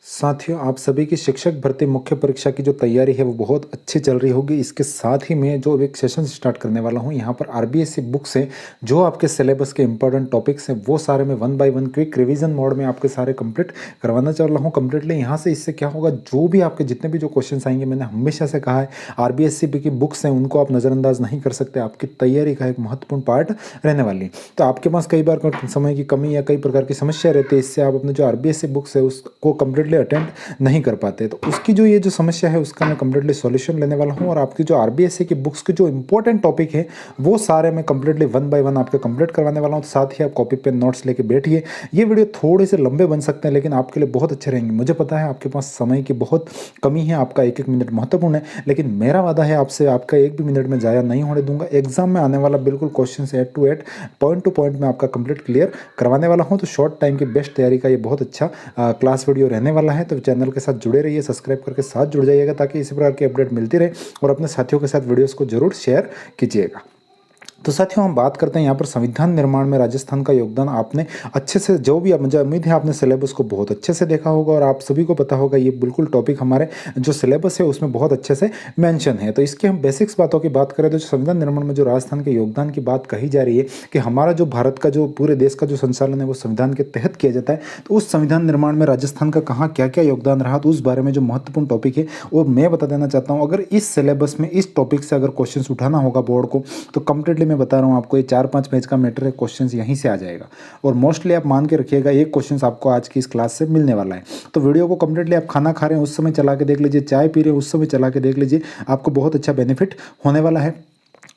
साथियों, आप सभी की शिक्षक भर्ती मुख्य परीक्षा की जो तैयारी है वो बहुत अच्छी चल रही होगी। इसके साथ ही मैं जो एक सेशन स्टार्ट करने वाला हूँ, यहाँ पर आरबीएससी बुक्स हैं, जो आपके सिलेबस के इंपॉर्टेंट टॉपिक्स हैं वो सारे मैं one by one quick revision mode में आपके सारे कंप्लीट करवाना चाह रहा हूँ कंप्लीटली। यहाँ से इससे क्या होगा, जो भी आपके जितने भी जो क्वेश्चन आएंगे, मैंने हमेशा से कहा है आरबीएससी की बुक्स हैं उनको आप नज़रअंदाज नहीं कर सकते, आपकी तैयारी का एक महत्वपूर्ण पार्ट रहने वाली है। तो आपके पास कई बार समय की कमी या कई प्रकार की समस्या रहती है, इससे आप अपने जो आरबीएससी बुक्स है उसको कंप्लीटली अटेंड नहीं कर पाते। तो उसकी जो ये जो समस्या है उसका मैं कंप्लीटली सॉल्यूशन लेने वाला हूँ, और आपकी जो आरबीएससी की बुक्स के जो इंपॉर्टेंट टॉपिक है वो सारे मैं कंप्लीटली वन बाय वन आपके कंप्लीट करवाने वाला हूँ। साथ ही आप कॉपी पेन नोट्स लेके बैठिए। ये वीडियो थोड़े से लंबे बन सकते हैं लेकिन आपके लिए बहुत अच्छे रहेंगे। मुझे पता है आपके पास समय की बहुत कमी है, आपका एक एक मिनट महत्वपूर्ण है, लेकिन मेरा वादा है आपसे, आपका एक भी मिनट में ज़ाया नहीं होने दूंगा। एग्जाम में आने वाला बिल्कुल क्वेश्चन से eight to eight, point to point में आपका कंप्लीट क्लियर करवाने वाला हूँ। तो शॉर्ट टाइम की बेस्ट तैयारी का ये बहुत अच्छा क्लास वीडियो रहने वाला है। तो चैनल के साथ जुड़े रहिए, सब्सक्राइब करके साथ जुड़ जाइएगा ताकि इसी प्रकार की अपडेट मिलती रहे, और अपने साथियों के साथ वीडियोस को जरूर शेयर कीजिएगा। तो साथियों, हम बात करते हैं यहाँ पर संविधान निर्माण में राजस्थान का योगदान। आपने अच्छे से, जो भी मुझे उम्मीद है आपने सिलेबस को बहुत अच्छे से देखा होगा, और आप सभी को पता होगा ये बिल्कुल टॉपिक हमारे जो सिलेबस है उसमें बहुत अच्छे से मेंशन है। तो इसके हम बेसिक्स बातों की बात करें तो संविधान निर्माण में जो राजस्थान के योगदान की बात कही जा रही है कि हमारा जो भारत का जो पूरे देश का जो संचालन है वो संविधान के तहत किया जाता है। तो उस संविधान निर्माण में राजस्थान का कहाँ क्या क्या योगदान रहा, तो उस बारे में जो महत्वपूर्ण टॉपिक है वो मैं बता देना चाहता हूँ। अगर इस सिलेबस में इस टॉपिक से अगर क्वेश्चन उठाना होगा बोर्ड को, तो कंप्लीटली मैं बता रहा हूँ आपको, ये 4-5 पेज का मैटर है, क्वेश्चंस यहीं से आ जाएगा। और मोस्टली आप मान के रखिएगा एक क्वेश्चंस आपको आज की इस क्लास से मिलने वाला है। तो वीडियो को कंप्लीटली आप खाना खा रहे हैं उस समय चला के देख लीजिए, चाय पी रहे हैं उस समय चला के देख लीजिए, आपको बहुत अच्छा बेनिफिट होने वाला है।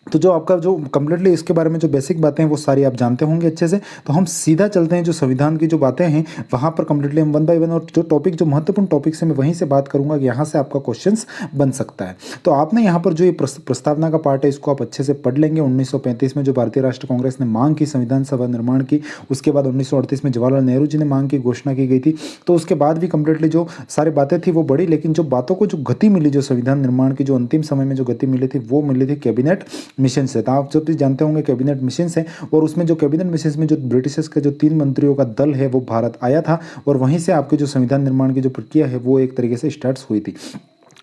तो जो आपका जो कंप्लीटली इसके बारे में जो बेसिक बातें हैं वो सारी आप जानते होंगे अच्छे से। तो हम सीधा चलते हैं जो संविधान की जो बातें हैं वहाँ पर कंप्लीटली हम वन बाय वन, और जो टॉपिक जो महत्वपूर्ण टॉपिक से मैं वहीं से बात करूंगा कि यहाँ से आपका क्वेश्चंस बन सकता है। तो आपने यहाँ पर जो ये प्रस्तावना का पार्ट है इसको आप अच्छे से पढ़ लेंगे। 1935 में जो भारतीय राष्ट्रीय कांग्रेस ने मांग की संविधान सभा निर्माण की, उसके बाद 1938 में जवाहरलाल नेहरू जी ने मांग की घोषणा की गई थी। तो उसके बाद भी कंप्लीटली जो सारी बातें थी वो बड़ी, लेकिन जो बातों को जो गति मिली, जो संविधान निर्माण की जो अंतिम समय में जो गति मिली थी वो मिली थी कैबिनेट मिशन से। तो आप जब भी जानते होंगे कैबिनेट मिशन से, और उसमें जो कैबिनेट मिशन में जो ब्रिटिशर्स के जो 3 मंत्रियों का दल है वो भारत आया था, और वहीं से आपके जो संविधान निर्माण की जो प्रक्रिया है वो एक तरीके से स्टार्ट हुई थी।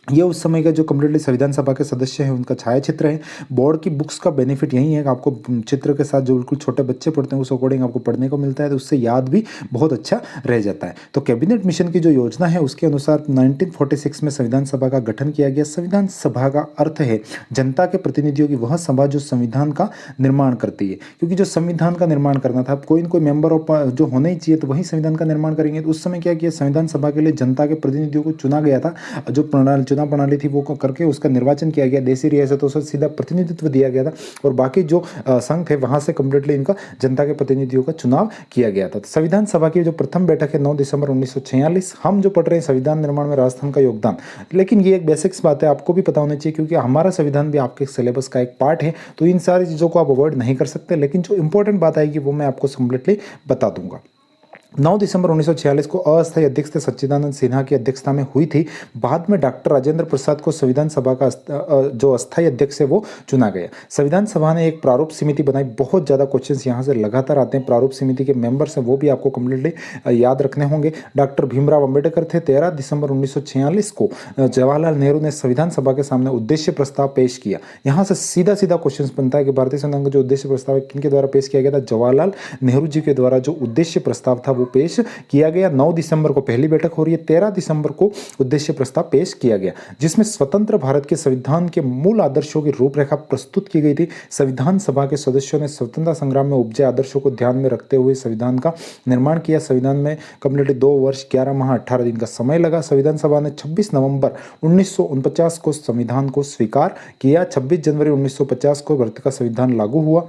ये उस समय का जो कंप्लीटली संविधान सभा के सदस्य हैं उनका छाया चित्र है। बोर्ड की बुक्स का बेनिफिट यही है कि आपको चित्र के साथ जो बिल्कुल छोटे बच्चे पढ़ते हैं उस अकॉर्डिंग आपको पढ़ने को मिलता है, तो उससे याद भी बहुत अच्छा रह जाता है। तो कैबिनेट मिशन की जो योजना है उसके अनुसार 1946 में संविधान सभा का गठन किया गया। संविधान सभा का अर्थ है जनता के प्रतिनिधियों की वह सभा जो संविधान का निर्माण करती है, क्योंकि जो संविधान का निर्माण करना था, कोई न कोई मेंबर ऑफ जो होना ही चाहिए, तो वही संविधान का निर्माण करेंगे। तो उस समय क्या किया, संविधान सभा के लिए जनता के प्रतिनिधियों को चुना गया था। जो प्रणाली थी वो करके उसका निर्वाचन किया गया, देशी रियासतों से सीधा प्रतिनिधित्व दिया गया था, और बाकी जो संघ थे वहां से कंप्लीटली इनका जनता के प्रतिनिधियों का चुनाव किया गया था। तो संविधान सभा की जो प्रथम बैठक है 9 दिसंबर 1946। हम जो पढ़ रहे हैं संविधान निर्माण में राजस्थान का योगदान, लेकिन ये एक बेसिक्स बात है, आपको भी पता होनी चाहिए क्योंकि हमारा संविधान भी आपके सिलेबस का एक पार्ट है। तो इन सारी चीज़ों को आप अवॉइड नहीं कर सकते, लेकिन जो इंपॉर्टेंट बात आएगी वो मैं आपको कंप्लीटली बता दूंगा। 9 दिसंबर 1946 को अस्थायी अध्यक्ष सच्चिदानंद सिन्हा की अध्यक्षता में हुई थी। बाद में डॉक्टर राजेंद्र प्रसाद को संविधान सभा का जो अस्थायी अध्यक्ष है वो चुना गया। संविधान सभा ने एक प्रारूप समिति बनाई। बहुत ज़्यादा क्वेश्चंस यहाँ से लगातार आते हैं। प्रारूप समिति के मेंबर्स हैं वो भी आपको कम्प्लीटली याद रखने होंगे। डॉक्टर भीमराव अम्बेडकर थे। 13 दिसंबर 1946 को जवाहरलाल नेहरू ने संविधान सभा के सामने उद्देश्य प्रस्ताव पेश किया। यहाँ से सीधा सीधा क्वेश्चन बनता है कि भारतीय संविधान का जो उद्देश्य प्रस्ताव है किनके द्वारा पेश किया गया था, जवाहरलाल नेहरू जी के द्वारा जो उद्देश्य प्रस्ताव था वो पेश किया गया। 9 दिसंबर को पहली बैठक हो रही है, 13 दिसंबर को उद्देश्य प्रस्ताव पेश किया गया, जिसमें स्वतंत्र भारत के संविधान के मूल आदर्शों की रूपरेखा प्रस्तुत की गई थी। संविधान सभा के सदस्यों ने स्वतंत्रता संग्राम में उपजे आदर्शों को ध्यान में रखते हुए संविधान का निर्माण किया। संविधान में कंप्लीटली 2 वर्ष 11 माह 18 दिन का समय लगा। संविधान सभा ने 26 नवंबर 1949 को संविधान को स्वीकार किया। 26 जनवरी 1950 को भारत का संविधान लागू हुआ।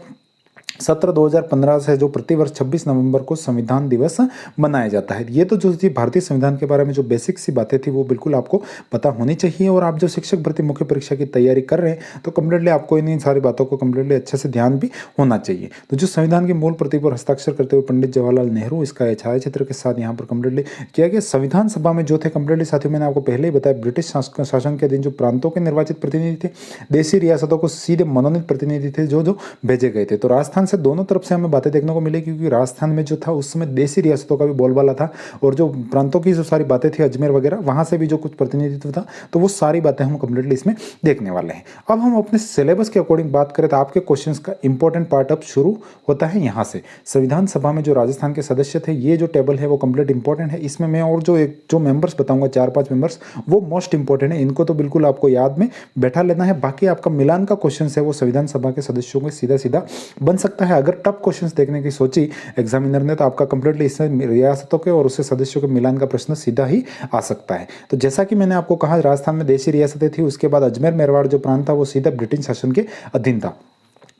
2015 से जो प्रतिवर्ष 26 नवंबर को संविधान दिवस मनाया जाता है। ये तो जो थी भारतीय संविधान के बारे में जो बेसिक सी बातें थी वो बिल्कुल आपको पता होनी चाहिए। और आप जो शिक्षक भर्ती मुख्य परीक्षा की तैयारी कर रहे हैं तो कंप्लीटली आपको इन सारी बातों को कंप्लीटली अच्छे से ध्यान भी होना चाहिए। तो जो संविधान की मूल प्रति पर हस्ताक्षर करते हुए पंडित जवाहरलाल नेहरू, इसका छायाचित्र के साथ यहाँ पर कंप्लीटली किया गया। संविधान सभा में जो थे कंप्लीटली साथियों, मैंने आपको पहले ही बताया, ब्रिटिश शासन के अधीन जो प्रांतों के निर्वाचित प्रतिनिधि थे, देशी रियासतों को सीधे मनोनीत प्रतिनिधि थे जो भेजे गए थे। तो राजस्थान से दोनों तरफ से हमें बातें देखने को मिली, क्योंकि राजस्थान में जो था उस समय देशी रियासतों का भी बोलबाला था, और जो प्रांतों की जो सारी बातें थी अजमेर वगैरह, वहाँ से भी जो कुछ प्रतिनिधित्व था, तो वो सारी बातें हम कंप्लीटली इसमें देखने वाले हैं। अब हम अपने सिलेबस के अकॉर्डिंग बात करें तो आपके क्वेश्चंस का इंपॉर्टेंट पार्ट अब शुरू होता है यहाँ से। संविधान सभा में जो राजस्थान के सदस्य थे, ये जो टेबल है वो कंप्लीट इंपॉर्टेंट है। इसमें मैं और जो मेंबर्स बताऊंगा 4-5 मेंबर्स, वो मोस्ट इंपॉर्टेंट है। इनको तो बिल्कुल आपको याद में बैठा लेना है। बाकी आपका मिलान का क्वेश्चन है वो संविधान सभा के सदस्यों को सीधा सीधा बन सकता है। अगर टफ क्वेश्चन देखने की सोची एग्जामिनर ने, तो आपका कंप्लीटली इसमें रियासतों के और उससे सदस्यों के मिलान का प्रश्न सीधा ही आ सकता है। तो जैसा कि मैंने आपको कहा, राजस्थान में देशी रियासतें थी, उसके बाद अजमेर मेरवाड़ जो प्रांत था वो सीधा ब्रिटिश शासन के अधीन था।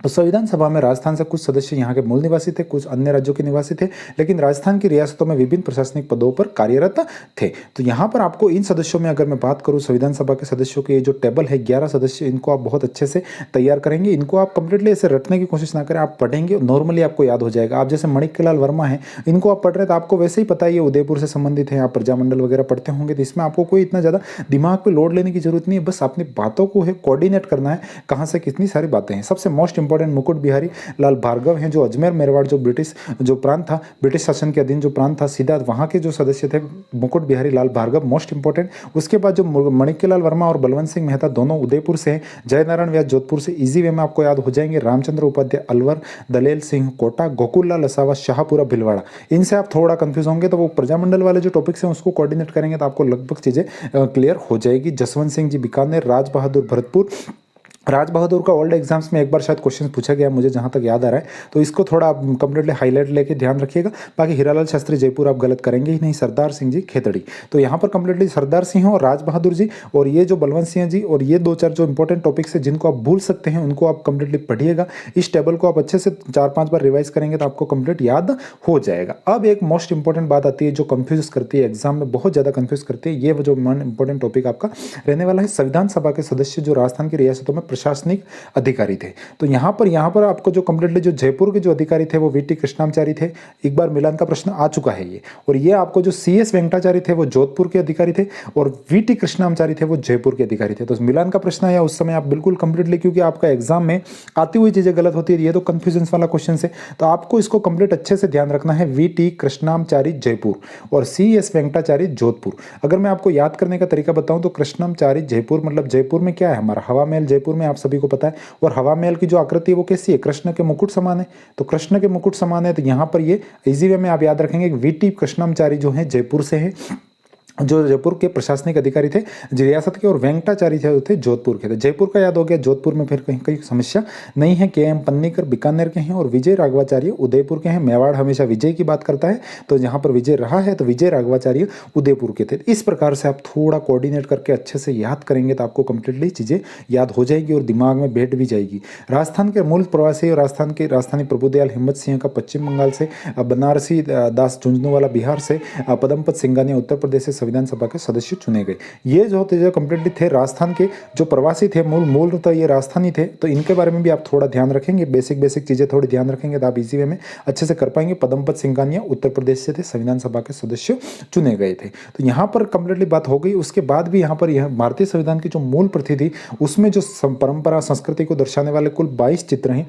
तो संविधान सभा में राजस्थान से कुछ सदस्य यहाँ के मूल निवासी थे, कुछ अन्य राज्यों के निवासी थे, लेकिन राजस्थान की रियासतों में विभिन्न प्रशासनिक पदों पर कार्यरत थे। तो यहाँ पर आपको इन सदस्यों में अगर मैं बात करूँ, संविधान सभा के सदस्यों के ये जो टेबल है 11 सदस्य, इनको आप बहुत अच्छे से तैयार करेंगे। इनको आप कंप्लीटली ऐसे रटने की कोशिश ना करें, आप पढ़ेंगे नॉर्मली आपको याद हो जाएगा। आप जैसे मणिकलाल वर्मा है, इनको आप पढ़ रहे हैं तो आपको वैसे ही पता है ये उदयपुर से संबंधित है, आप प्रजामंडल वगैरह पढ़ते होंगे, तो इसमें आपको कोई इतना ज़्यादा दिमाग पर लोड लेने की जरूरत नहीं है। बस अपनी बातों को है कोऑर्डिनेट करना है, कहाँ से कितनी सारी बातें हैं। सबसे मोस्ट इंपॉर्टेंट मुकुट बिहारी लाल भार्गव हैं, जो अजमेर मेरवाड़ जो ब्रिटिश जो प्रांत था, ब्रिटिश शासन के अधीन जो प्रांत था, सीधा वहाँ के जो सदस्य थे मुकुट बिहारी लाल भार्गव, मोस्ट इंपॉर्टेंट। उसके बाद जो मणिकलाल वर्मा और बलवंत सिंह मेहता, दोनों उदयपुर से हैं। जयनारायण व्यास जोधपुर से, इजी वे में आपको याद हो जाएंगे। रामचंद्र उपाध्याय अलवर, दलेल सिंह कोटा, गोकुललाल असावा शाहपुरा भिलवाड़ा, इनसे आप थोड़ा कंफ्यूज होंगे, तो वो प्रजामंडल वाले जो टॉपिक्स हैं उसको कोऑर्डिनेट करेंगे तो आपको लगभग चीजें क्लियर हो जाएगी। जसवंत सिंह जी बीकानेर, राज बहादुर भरतपुर। राज बहादुर का ओल्ड एग्जाम्स में एक बार शायद क्वेश्चन पूछा गया, मुझे जहां तक याद आ रहा है, तो इसको थोड़ा आप कंप्लीटली हाईलाइट लेके ध्यान रखिएगा। बाकी हीरालाल शास्त्री जयपुर आप गलत करेंगे ही नहीं। सरदार सिंह जी खेतड़ी, तो यहाँ पर कंप्लीटली सरदार सिंह और राज बहादुर जी और ये जो बलवंत सिंह जी, और ये 2-4 जो इंपॉर्टेंट टॉपिक्स है जिनको आप भूल सकते हैं, उनको आप कंप्लीटली पढ़िएगा। इस टेबल को आप अच्छे से 4-5 बार रिवाइज करेंगे तो आपको कंप्लीट याद हो जाएगा। अब एक मोस्ट इंपॉर्टेंट बात आती है जो कंफ्यूज करती है, एग्जाम में बहुत ज्यादा कंफ्यूज करती है, ये जो इंपॉर्टेंट टॉपिक आपका रहने वाला है। संविधान सभा के सदस्य जो राजस्थान की रियासतों में प्रशासनिक अधिकारी थे, तो यहाँ पर आपको जो कंप्लीटली जो जयपुर के जो अधिकारी थे वो वीटी कृष्णाचारी थे। एक बार मिलान का प्रश्न आ चुका है ये। और ये आपको जो सीएस वेंकटाचारी थे वो जोधपुर के अधिकारी थे, और वीटी कृष्णाचारी थे वो जयपुर के अधिकारी थे। तो मिलान का प्रश्न आया उस समय आप बिल्कुल कंप्लीटली, क्योंकि आपका एग्जाम में आती हुई चीजें गलत होती है, ये तो कंफ्यूजन वाला क्वेश्चन है, तो आपको इसको कंप्लीट अच्छे से ध्यान रखना है। वीटी कृष्णाचारी जयपुर और सीएस वेंकटाचारी जोधपुर। अगर मैं आपको याद करने का तरीका बताऊं तो कृष्णाचारी जयपुर मतलब जयपुर में क्या है, हमारा हवा महल जयपुर में आप सभी को पता है, और हवा महल की जो आकृति है वो कैसी है, कृष्ण के मुकुट समान है। तो कृष्ण के मुकुट समान है, तो यहाँ पर ये इजी वे में आप याद रखेंगे वीटी कृष्णाचारी जो है जयपुर से है, जो जयपुर के प्रशासनिक अधिकारी थे रियासत के, और वेंकटाचारी थे जोधपुर के। तो जयपुर का याद हो गया, जोधपुर में फिर कहीं कहीं समस्या नहीं है। के एम पन्नीकर बीकानेर के हैं, और विजय राघवाचार्य उदयपुर के हैं। मेवाड़ हमेशा विजय की बात करता है, तो यहाँ पर विजय रहा है, तो विजय राघवाचार्य उदयपुर के थे। इस प्रकार से आप थोड़ा कोऑर्डिनेट करके अच्छे से याद करेंगे तो आपको कंप्लीटली चीज़ें याद हो जाएगी और दिमाग में बैठ भी जाएगी। राजस्थान के मूल प्रवासी और राजस्थानी प्रभुदयाल हिम्मत सिंह का पश्चिम बंगाल से, बनारसी दास झुंझुनवाला बिहार से, पदमपत सिंघानिया उत्तर प्रदेश से संविधान सभा के सदस्य चुने गए। ये जो थे कंप्लीटली थे राजस्थान के जो प्रवासी थे, मूल तो ये राजस्थानी थे, तो इनके बारे में भी आप थोड़ा ध्यान रखेंगे। बेसिक चीजें थोड़ी ध्यान रखेंगे तो आप इसी वे में अच्छे से कर पाएंगे। पदमपत सिंघानिया उत्तर प्रदेश से थे, संविधान सभा के सदस्य चुने गए थे। तो यहाँ पर कंप्लीटली बात हो गई। उसके बाद भी यहाँ पर भारतीय संविधान की जो मूल प्रति थी उसमें जो परंपरा संस्कृति को दर्शाने वाले कुल 22 चित्र हैं।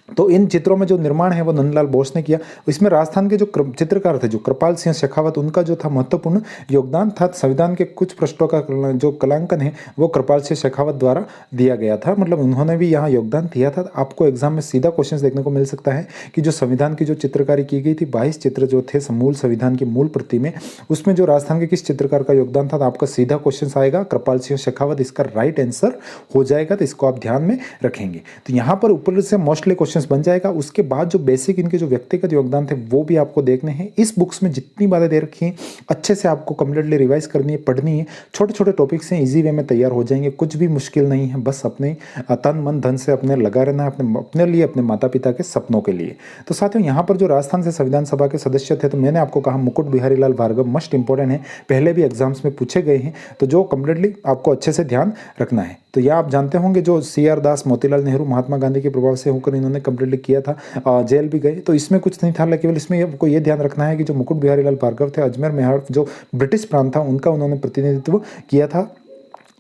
तो इन चित्रों में जो निर्माण है वो नंदलाल बोस ने किया। इसमें राजस्थान के जो चित्रकार थे, जो कृपाल सिंह शेखावत, उनका जो था महत्वपूर्ण योगदान था। संविधान के कुछ पृष्ठों का जो कलांकन है वो कृपाल सिंह शेखावत द्वारा दिया गया था, मतलब उन्होंने भी यहाँ योगदान दिया था। आपको एग्जाम में सीधा क्वेश्चन देखने को मिल सकता है कि जो संविधान की जो चित्रकारी की गई थी, 22 चित्र जो थे मूल संविधान की मूल प्रति में, उसमें जो राजस्थान के किस चित्रकार का योगदान था, तो आपका सीधा क्वेश्चन आएगा कृपाल सिंह शेखावत, इसका राइट आंसर हो जाएगा। तो इसको आप ध्यान में रखेंगे। तो यहाँ पर ऊपर से मोस्टली क्वेश्चन बन जाएगा। उसके बाद जो बेसिक इनके जो व्यक्तिगत योगदान थे वो भी आपको देखने हैं। इस बुक्स में जितनी बातें दे रखी हैं अच्छे से आपको कंप्लीटली रिवाइज करनी है, पढ़नी है। छोटे छोटे टॉपिक्स हैं, इजी वे में तैयार हो जाएंगे, कुछ भी मुश्किल नहीं है। बस अपने तन मन धन से अपने लगा रहना है, अपने लिए, अपने माता पिता के सपनों के लिए। तो साथियों, यहाँ पर जो राजस्थान से संविधान सभा के सदस्य थे, तो मैंने आपको कहा मुकुट बिहारी लाल भार्गव मस्ट इंपॉर्टेंट है, पहले भी एग्जाम्स में पूछे गए हैं, तो जो कंप्लीटली आपको अच्छे से ध्यान रखना है। तो यह आप जानते होंगे जो CR दास, मोतीलाल नेहरू, महात्मा गांधी के प्रभाव से होकर इन्होंने कंप्लीटली किया था, जेल भी गए। तो इसमें कुछ नहीं था, केवल इसमें आपको ये ध्यान रखना है कि जो मुकुट बिहारी लाल भार्गव थे, अजमेर मेवाड़ जो ब्रिटिश प्रांत था उनका उन्होंने प्रतिनिधित्व किया था।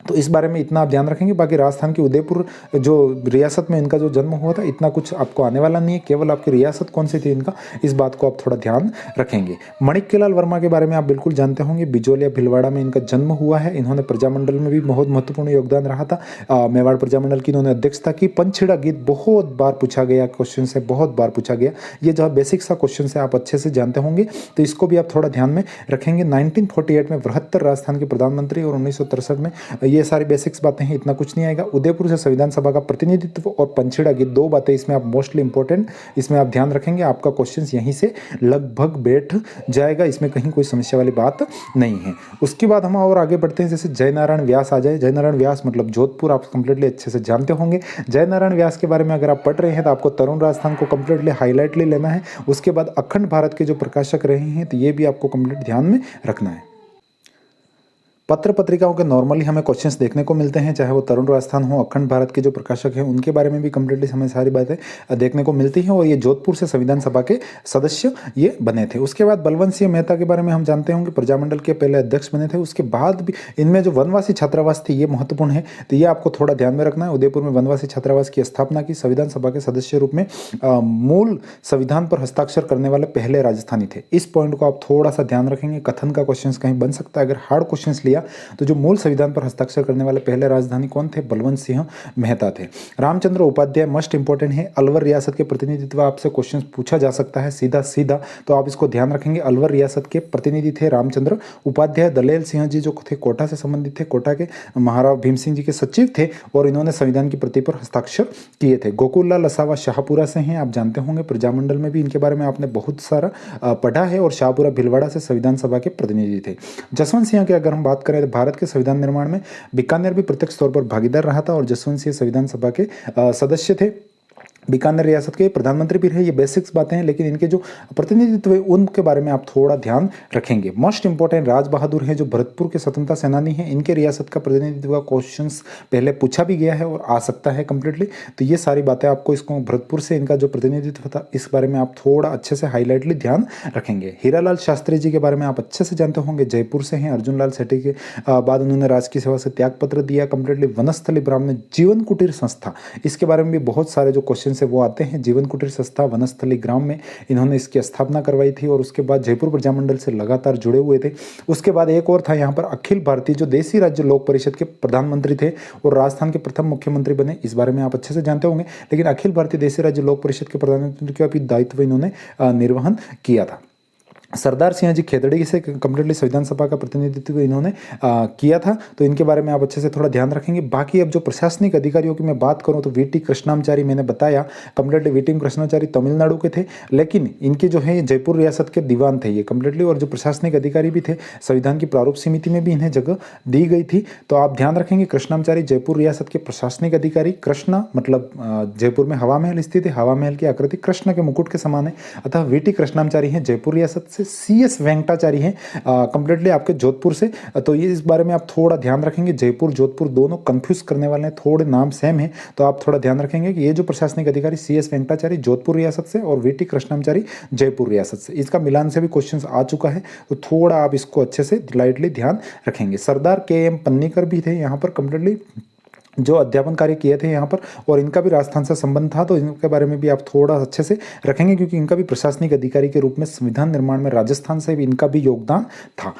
तो इस बारे में इतना आप ध्यान रखेंगे। बाकी राजस्थान की उदयपुर जो रियासत में इनका जो जन्म हुआ था, इतना कुछ आपको आने वाला नहीं है, केवल आपकी रियासत कौन सी थी इनका, इस बात को आप थोड़ा ध्यान रखेंगे। मणिक्यलाल वर्मा के बारे में आप बिल्कुल जानते होंगे, बिजोलिया भिलवाड़ा में इनका जन्म हुआ है। इन्होंने प्रजामंडल में भी बहुत महत्वपूर्ण योगदान रहा था। मेवाड़ प्रजामंडल की इन्होंने अध्यक्षता की। पंचछिड़ा गीत बहुत बार पूछा गया क्वेश्चन है, बहुत बार पूछा गया। ये जो बेसिक सा क्वेश्चन है आप अच्छे से जानते होंगे, तो इसको भी आप थोड़ा ध्यान में रखेंगे। 1948 में 72 राजस्थान के प्रधानमंत्री और 1963 में, ये सारी बेसिक्स बातें हैं, इतना कुछ नहीं आएगा। उदयपुर से संविधान सभा का प्रतिनिधित्व और पंचछिड़ा की दो बातें इसमें आप मोस्टली इंपॉर्टेंट, इसमें आप ध्यान रखेंगे। आपका क्वेश्चन यहीं से लगभग बैठ जाएगा, इसमें कहीं कोई समस्या वाली बात नहीं है। उसके बाद हम और आगे बढ़ते हैं, जैसे जयनारायण व्यास आ जाए। जयनारायण व्यास मतलब जोधपुर आप कंप्लीटली अच्छे से जानते होंगे। जयनारायण व्यास के बारे में अगर आप पढ़ रहे हैं तो आपको तरुण राजस्थान को कंप्लीटली हाईलाइटली लेना है। उसके बाद अखंड भारत के जो प्रकाशक रहे हैं, तो ये भी आपको कंप्लीट ध्यान में रखना है। पत्र पत्रिकाओं के नॉर्मली हमें क्वेश्चंस देखने को मिलते हैं, चाहे वो तरुण राजस्थान हो, अखंड भारत के जो प्रकाशक हैं उनके बारे में भी कंप्लीटली हमें सारी बातें देखने को मिलती हैं। और ये जोधपुर से संविधान सभा के सदस्य ये बने थे। उसके बाद बलवंत सिंह मेहता के बारे में हम जानते होंगे, प्रजामंडल के पहले अध्यक्ष बने थे। उसके बाद भी इनमें जो वनवासी छात्रावास थी ये महत्वपूर्ण है, तो ये आपको थोड़ा ध्यान में रखना है। उदयपुर में वनवासी छात्रावास की स्थापना की। संविधान सभा के सदस्य रूप में मूल संविधान पर हस्ताक्षर करने वाले पहले राजस्थानी थे। इस पॉइंट को आप थोड़ा सा ध्यान रखेंगे, कथन का क्वेश्चन कहीं बन सकता है। अगर हार्ड क्वेश्चन लिया तो जो मूल संविधान पर हस्ताक्षर करने वाले पहले राजधानी कौन थे? बलवंत सिंह मेहता थे। रामचंद्र उपाध्याय मस्ट इंपॉर्टेंट है। अलवर रियासत के प्रतिनिधित्व आपसे क्वेश्चन पूछा जा सकता है सीधा सीधा, तो आप इसको ध्यान रखेंगे। अलवर रियासत के प्रतिनिधि थे रामचंद्र उपाध्याय। दलेल सिंह जी जो थे कोटा से संबंधित थे, कोटा के महाराव भीम सिंह जी के सचिव थे और इन्होंने संविधान की प्रति पर हस्ताक्षर किए थे। गोकुललाल असावा शाहपुरा से हैं, आप जानते होंगे। प्रजामंडल में भी इनके बारे में आपने बहुत सारा पढ़ा है। और शाहपुरा भिलवाड़ा से संविधान सभा के प्रतिनिधि थे। जसवंत सिंह की अगर हम बात करें तो भारत के संविधान निर्माण में बीकानेर भी प्रत्यक्ष तौर पर भागीदार रहा था और जसवंत सिंह संविधान सभा के सदस्य थे। बीकानेर रियासत के प्रधानमंत्री भी रहे। ये बेसिक्स बातें हैं, लेकिन इनके जो प्रतिनिधित्व है उनके बारे में आप थोड़ा ध्यान रखेंगे। मोस्ट इंपॉर्टेंट राज बहादुर है जो भरतपुर के स्वतंत्रता सेनानी हैं। इनके रियासत का प्रतिनिधित्व का क्वेश्चंस पहले पूछा भी गया है और आ सकता है कंप्लीटली। तो ये सारी बातें आपको, इसको भरतपुर से इनका जो प्रतिनिधित्व था इस बारे में आप थोड़ा अच्छे से हाईलाइटली ध्यान रखेंगे। हीरालाल शास्त्री जी के बारे में आप अच्छे से जानते होंगे, जयपुर से हैं। अर्जुन लाल सेठी के बाद उन्होंने राजकीय सेवा से त्यागपत्र दिया कंप्लीटली। वनस्थली ब्राह्मण जीवन कुटीर संस्था, इसके बारे में भी बहुत सारे जो क्वेश्चन है वो आते हैं। जीवन कुटीर संस्था वनस्थली ग्राम में इन्होंने इसकी स्थापना करवाई थी और उसके बाद जयपुर प्रजामंडल से लगातार जुड़े हुए थे। उसके बाद एक और था यहाँ पर, अखिल भारतीय जो देसी राज्य लोक परिषद के प्रधानमंत्री थे और राजस्थान के प्रथम मुख्यमंत्री बने। इस बारे में आप अच्छे से जानते होंगे। लेकिन अखिल भारतीय देसी राज्य लोक परिषद के प्रधानमंत्री का भी दायित्व इन्होंने निर्वहन किया था। सरदार सिंह जी खेतड़ी से कंप्लीटली संविधान सभा का प्रतिनिधित्व इन्होंने किया था, तो इनके बारे में आप अच्छे से थोड़ा ध्यान रखेंगे। बाकी अब जो प्रशासनिक अधिकारियों की मैं बात करूं तो वीटी कृष्णाचारी, मैंने बताया कंप्लीटली वीटी कृष्णाचारी तमिलनाडु के थे, लेकिन इनके जो है जयपुर रियासत के दीवान थे ये कंप्लीटली। और जो प्रशासनिक अधिकारी भी थे, संविधान की प्रारूप समिति में भी इन्हें जगह दी गई थी। तो आप ध्यान रखेंगे कृष्णाचारी जयपुर रियासत के प्रशासनिक अधिकारी। कृष्णा मतलब जयपुर में हवा महल स्थित है, हवा महल की आकृति कृष्ण के मुकुट के समान है, अतः वीटी कृष्णाचारी हैं जयपुर रियासत से। CS वेंकटाचारी हैं कंप्लीटली आपके जोधपुर से। तो ये इस बारे में आप थोड़ा ध्यान रखेंगे। जयपुर जोधपुर दोनों कंफ्यूज करने वाले हैं, थोड़े नाम सेम है, तो आप थोड़ा ध्यान रखेंगे कि ये जो प्रशासनिक अधिकारी CS वेंकटाचारी जोधपुर रियासत से और VT कृष्णाचारी जयपुर रियासत से, इसका मिलान से भी क्वेश्चन आ चुका है, तो थोड़ा आप इसको अच्छे से लाइटली ध्यान रखेंगे। सरदार KM पन्नीकर भी थे यहाँ पर कंप्लीटली, जो अध्यापन कार्य किए थे यहाँ पर, और इनका भी राजस्थान से संबंध था, तो इनके बारे में भी आप थोड़ा अच्छे से रखेंगे क्योंकि इनका भी प्रशासनिक अधिकारी के रूप में संविधान निर्माण में राजस्थान से भी इनका भी योगदान था।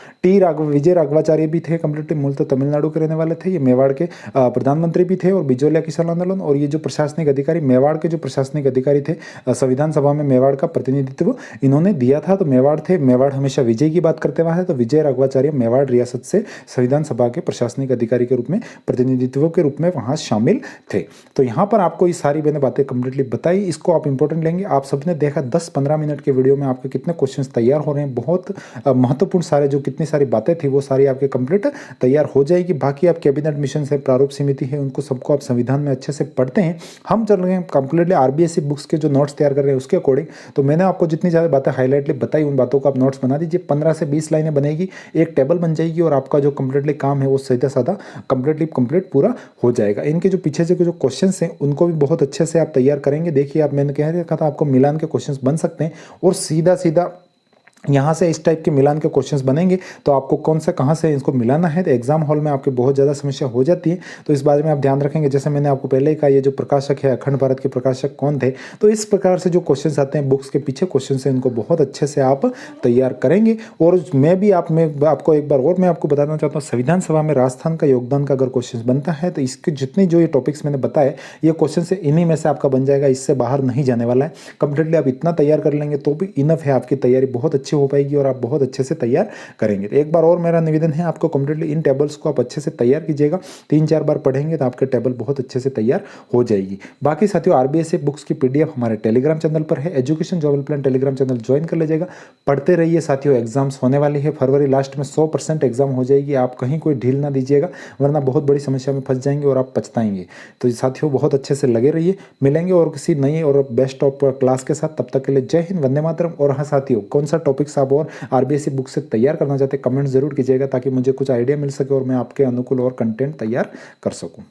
विजय राघवाचार्य भी थे कंप्लीटली, मूलतः तमिलनाडु के रहने वाले थे। ये मेवाड़ के प्रधानमंत्री भी थे और बिजोलिया किसान आंदोलन। और ये जो प्रशासनिक अधिकारी मेवाड़ के जो प्रशासनिक अधिकारी थे, संविधान सभा में मेवाड़ का प्रतिनिधित्व इन्होंने दिया था, तो मेवाड़ थे। मेवाड़ हमेशा विजय की बात करते हुआ है, तो विजय राघवाचार्य मेवाड़ रियासत से संविधान सभा के प्रशासनिक अधिकारी के रूप में प्रतिनिधित्व के रूप में वहां शामिल थे। तो यहाँ पर आपको ये सारी मैंने बातें कंप्लीटली बताई, इसको आप इंपॉर्टेंट लेंगे। आप सबने देखा 10-15 मिनट के वीडियो में आपके कितने क्वेश्चंस तैयार हो रहे हैं, बहुत महत्वपूर्ण सारे जो कितनी सारी बातें थी वो सारी आपके कंप्लीट तैयार हो जाएगी। बाकी आप कैबिनेट मिशन से प्रारूप समिति है उनको सबको आप संविधान में अच्छे से पढ़ते हैं। हम चल रहे हैं कंप्लीटली RBSC बुक्स के जो नोट्स तैयार कर रहे हैं उसके अकॉर्डिंग। तो मैंने आपको जितनी ज़्यादा बातें हाईलाइटली बताई उन बातों को आप नोट्स बना दीजिए। 15 से 20 लाइनें बनेगी, एक टेबल बन जाएगी और आपका जो कंप्लीटली काम है वो सीधा साधा कंप्लीट पूरा हो जाएगा। इनके जो पीछे से जो क्वेश्चंस हैं उनको भी बहुत अच्छे से आप तैयार करेंगे। देखिए आप, मैंने कह रखा था आपको मिलान के क्वेश्चंस बन सकते हैं और सीधा सीधा यहाँ से इस टाइप के मिलान के क्वेश्चंस बनेंगे, तो आपको कौन सा कहाँ से इसको मिलाना है, तो एग्जाम हॉल में आपके बहुत ज़्यादा समस्या हो जाती है। तो इस बारे में आप ध्यान रखेंगे। जैसे मैंने आपको पहले ही कहा, ये जो प्रकाशक है अखंड भारत के प्रकाशक कौन थे, तो इस प्रकार से जो क्वेश्चंस आते हैं बुक्स के पीछे क्वेश्चन है, इनको बहुत अच्छे से आप तैयार करेंगे। और मैं आपको एक बार और मैं आपको बताना चाहता हूँ, संविधान सभा में राजस्थान का योगदान का अगर क्वेश्चन बनता है तो इसके जितने जो ये टॉपिक्स मैंने बताए, ये क्वेश्चन से इन्हीं में से आपका बन जाएगा, इससे बाहर नहीं जाने वाला है। कंप्लीटली आप इतना तैयार कर लेंगे तो भी इनफ है, आपकी तैयारी बहुत अच्छी हो पाएगी और आप बहुत अच्छे से तैयार करेंगे। तो एक बार और मेरा निवेदन है आपको, कंप्लीटली इन टेबल्स को आप अच्छे से तैयार कीजिएगा। 3-4 बार पढ़ेंगे तो आपके टेबल बहुत अच्छे से तैयार हो जाएगी। बाकी साथियों, आरबीएसएफ बुक्स की पीडीएफ हमारे टेलीग्राम चैनल पर है, education job helpline Telegram channel join कर लीजिएगा। पढ़ते रहिए साथियों, एग्जाम्स होने वाली है फरवरी लास्ट में 100% एग्जाम हो जाएगी। आप कहीं कोई ढील ना दीजिएगा, वरना बहुत बड़ी समस्या में फंस जाएंगे और आप पछताएंगे। तो साथियों बहुत अच्छे से लगे रहिए। मिलेंगे और किसी नई और बेस्ट ऑफ क्लास के साथ। तब तक के लिए जय हिंद, वंदे मातरम। और हाँ साथियों, कौन सा टॉपिक्स आप और आरबीएससी बुक से तैयार करना चाहते हैं, कमेंट जरूर कीजिएगा, ताकि मुझे कुछ आइडिया मिल सके और मैं आपके अनुकूल और कंटेंट तैयार कर सकूं।